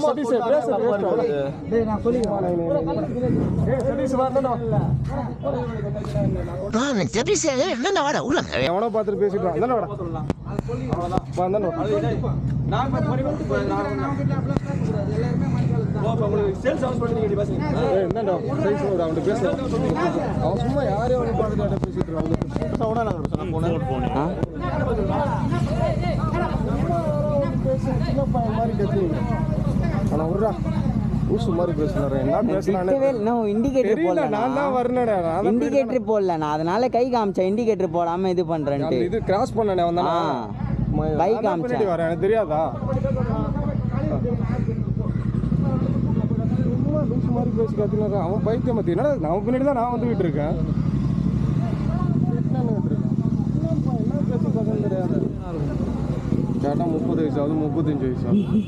சதீஷ் பேச டேய் நான் சொல்லிக்கிறேன் டேய் சதீஷ் வரணும் நான் சதீஷ் என்ன வாடா உள்ள எவனோ பார்த்துட்டு பேசிட்டு வா என்ன வாடா வந்தனோ நான் மறுபடியும் நான் கிட்ட அப்ளை பண்ணக்கூடாது எல்லாரும் மனுஷங்க உங்களுக்கு சேல்ஸ் ஹவுஸ் பண்ணி பேசுங்க என்னடா சைஸ் அவன் பேச அவன் சும்மா யாரையும் அவன் பார்த்துட்டு பேசிட்டு இருக்கான் சவுடா நான் சொன்ன போனே சின்ன பையன் மாதிரி பேசுறீங்க ஆனா உர்றா ஊசு மாதிரி பேசுறாரு என்ன பேசலானே நான் இண்டிகேட்டர் போடல நான் தான் வரணும்டா நான் இண்டிகேட்டர் போடல நான் அதனால கை காமிச்சேன் இண்டிகேட்டர் போடாம இது பண்றேன்ட்டு இது கிராஸ் பண்ணனே வந்தானே கை காமிச்சேன் வரேன் எனக்கு தெரியாதா சும்மா லூசு மாதிரி பேசி கத்தினாரு அவன் பைத்தியம் மத்தி என்னடா நான் பின்னாடி தான் நான் வந்துகிட்டு இருக்கேன் என்ன பேசி கதன்னு தெரியாது கேட்டால் 30 வயசு ஆகுது 35 வயசு ஆகுது